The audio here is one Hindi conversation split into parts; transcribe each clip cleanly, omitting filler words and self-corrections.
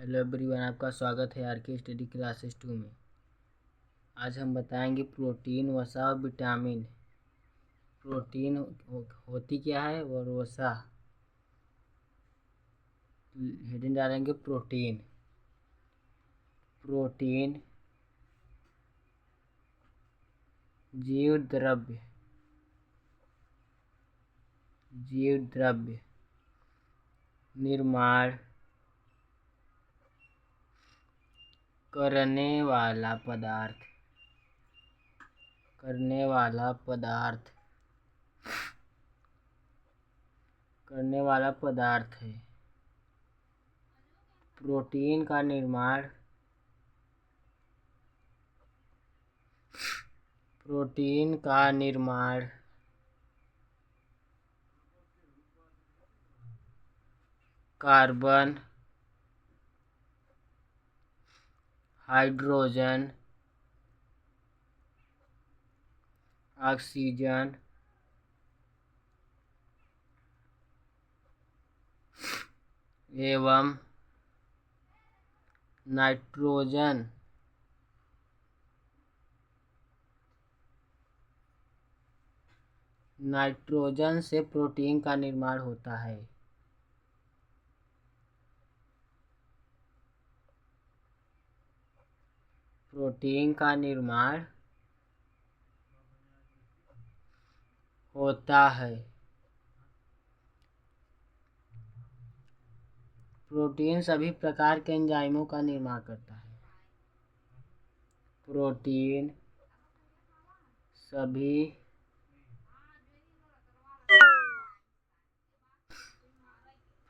हेलो एवरीवन, आपका स्वागत है आर के स्टडी क्लासेस 2 में। आज हम बताएंगे प्रोटीन, वसा और विटामिन। प्रोटीन होती क्या है और वसा। हेडिंग डालेंगे प्रोटीन। प्रोटीन जीव द्रव्य निर्माण करने वाला पदार्थ है। प्रोटीन का निर्माण कार्बन, हाइड्रोजन, ऑक्सीजन एवं नाइट्रोजन से प्रोटीन का निर्माण होता है। प्रोटीन का निर्माण होता है। प्रोटीन सभी प्रकार के एंजाइमों का निर्माण करता है। प्रोटीन सभी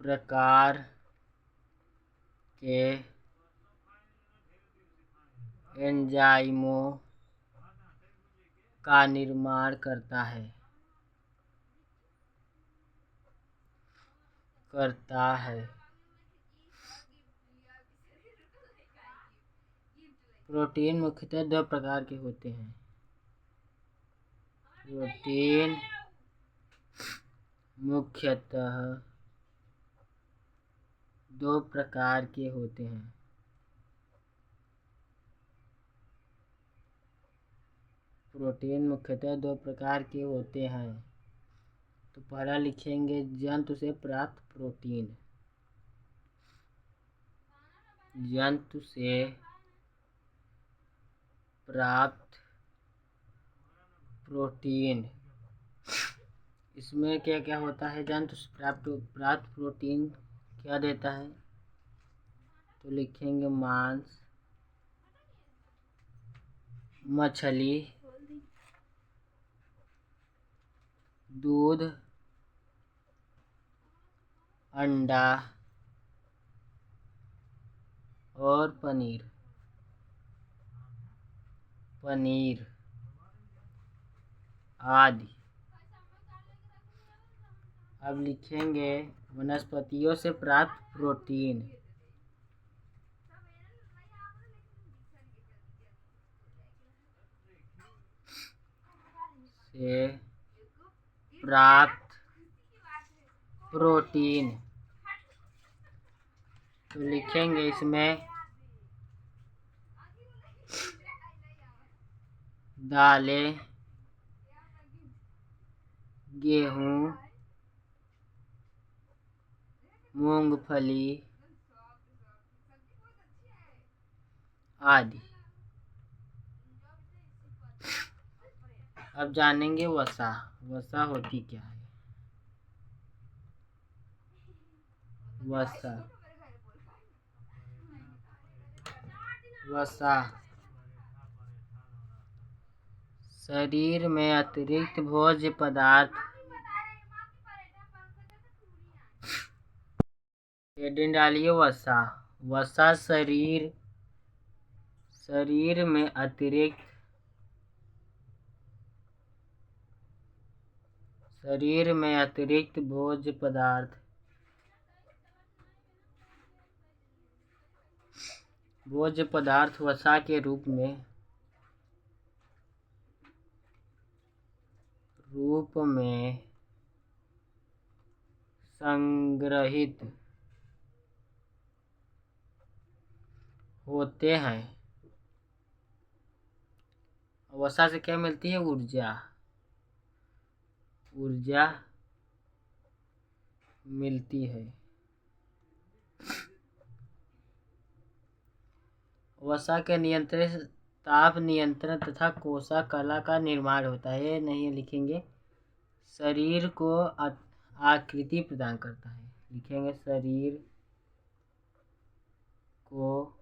प्रकार के एंजाइमों का निर्माण करता है। प्रोटीन मुख्यतः दो प्रकार के होते हैं। प्रोटीन मुख्यतः दो प्रकार के होते हैं। तो पहला लिखेंगे जंतु से प्राप्त प्रोटीन। जंतु से प्राप्त प्रोटीन, इसमें क्या क्या होता है। जंतु से प्राप्त प्रोटीन क्या देता है, तो लिखेंगे मांस, मछली, दूध, अंडा और पनीर आदि। अब लिखेंगे वनस्पतियों से प्राप्त प्रोटीन। से प्राप्त प्रोटीन, तो लिखेंगे इसमें दालें, गेहूं, मूंगफली आदि। अब जानेंगे वसा। वसा होती क्या है। वसा शरीर में अतिरिक्त भोज्य पदार्थ हेडिंग डालिए वसा शरीर में अतिरिक्त भोज्य पदार्थ वसा के रूप में संग्रहित होते हैं। वसा से क्या मिलती है? ऊर्जा। ऊर्जा मिलती है। वसा के नियंत्रण से ताप नियंत्रण तथा कोशा कला का निर्माण होता है। ये नहीं लिखेंगे। शरीर को आकृति प्रदान करता है। लिखेंगे शरीर को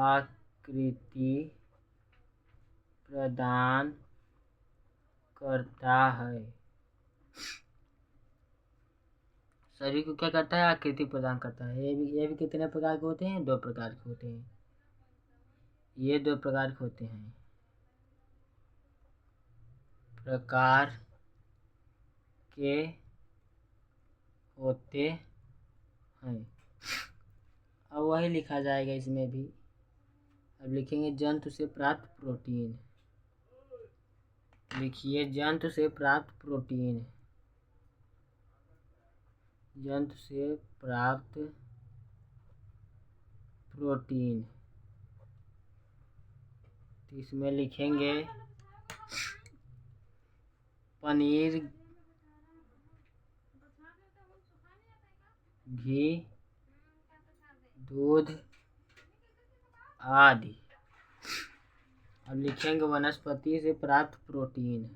आकृति प्रदान करता है। शरीर को क्या करता है? आकृति प्रदान करता है। ये भी कितने प्रकार के होते हैं? 2 प्रकार के होते हैं। ये 2 प्रकार के होते हैं। प्रकार के होते हैं। अब वही लिखा जाएगा इसमें भी। अब लिखेंगे जंतु से प्राप्त प्रोटीन। लिखिए जंतु से प्राप्त प्रोटीन। जंतु से प्राप्त प्रोटीन। तो इसमें लिखेंगे पनीर, घी, दूध आदि। अब लिखेंगे वनस्पति से प्राप्त प्रोटीन।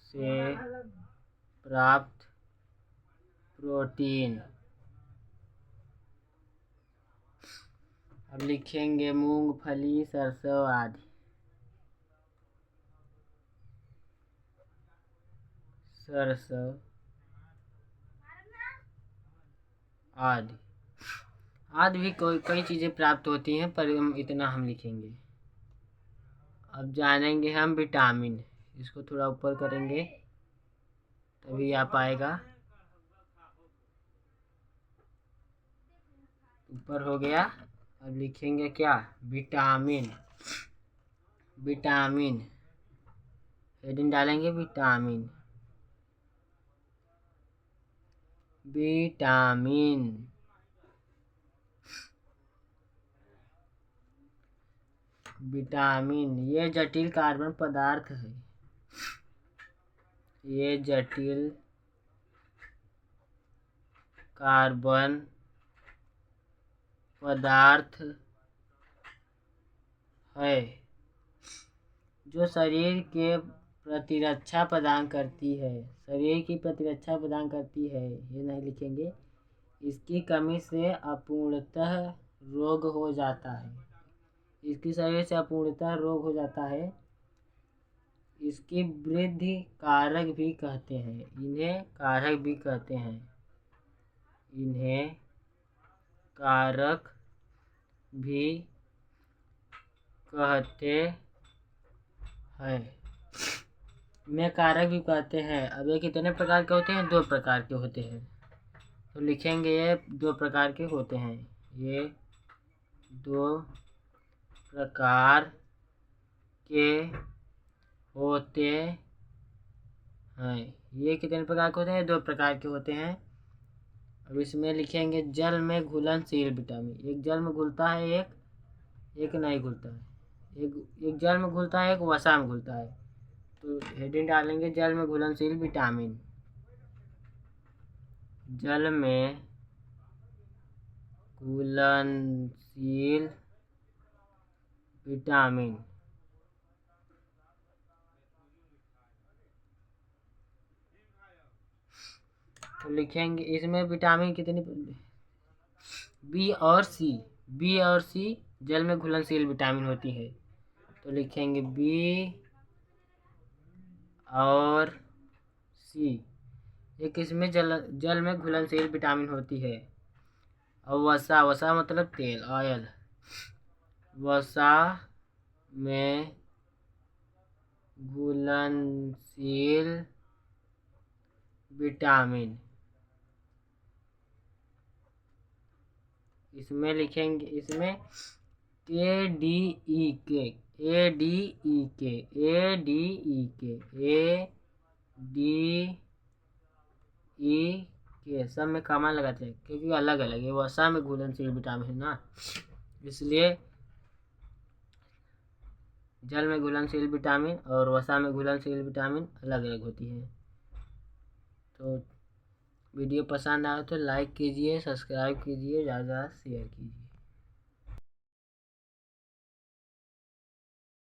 से प्राप्त प्रोटीन। अब लिखेंगे मूंगफली, सरसों आदि। सरसों आदि। आदि भी कई चीज़ें प्राप्त होती हैं, पर इतना हम लिखेंगे। अब जानेंगे हम विटामिन। इसको थोड़ा ऊपर करेंगे तभी आ पाएगा। ऊपर हो गया। अब लिखेंगे क्या? विटामिन। विटामिन हेडिंग डालेंगे विटामिन। विटामिन। विटामिन ये जटिल कार्बन पदार्थ है। ये जटिल कार्बन पदार्थ है जो शरीर के प्रतिरक्षा प्रदान करती है। शरीर की प्रतिरक्षा प्रदान करती है। ये नहीं लिखेंगे। इसकी कमी से अपूर्णतः रोग हो जाता है। इसकी शरीर से अपूर्णतः रोग हो जाता है। इसकी वृद्धि कारक भी कहते हैं। इन्हें कारक भी कहते हैं। इन्हें कारक भी कहते हैं। इन्हें कारक भी कहते हैं। अब ये कितने प्रकार के होते हैं? 2 प्रकार के होते हैं। तो लिखेंगे ये 2 प्रकार के होते हैं। ये 2 प्रकार के होते हैं। ये कितने प्रकार के होते हैं? 2 प्रकार के होते हैं। अब इसमें लिखेंगे जल में घुलनशील विटामिन। एक जल में घुलता है, एक नहीं घुलता है। एक जल में घुलता है, एक वसा में घुलता है। तो हेडिंग डालेंगे जल में घुलनशील विटामिन। जल में घुलनशील विटामिन। तो लिखेंगे इसमें विटामिन कितनी? बी और सी। बी और सी जल में घुलनशील विटामिन होती है। तो लिखेंगे बी और सी। एक इसमें जल में घुलनशील विटामिन होती है। और वसा, वसा मतलब तेल, ऑयल। वसा में घुलनशील विटामिन। इसमें लिखेंगे इसमें ए डी ई के। ए डी ई के। ए डी ई के। ए डी ई देखिए सब में कॉमन लगाते हैं क्योंकि अलग अलग है, वसा में घुलनशील विटामिन है ना, इसलिए जल में घुलनशील विटामिन और वसा में घुलनशील विटामिन अलग अलग होती है। तो वीडियो पसंद आए तो लाइक कीजिए, सब्सक्राइब कीजिए, ज़्यादा शेयर कीजिए।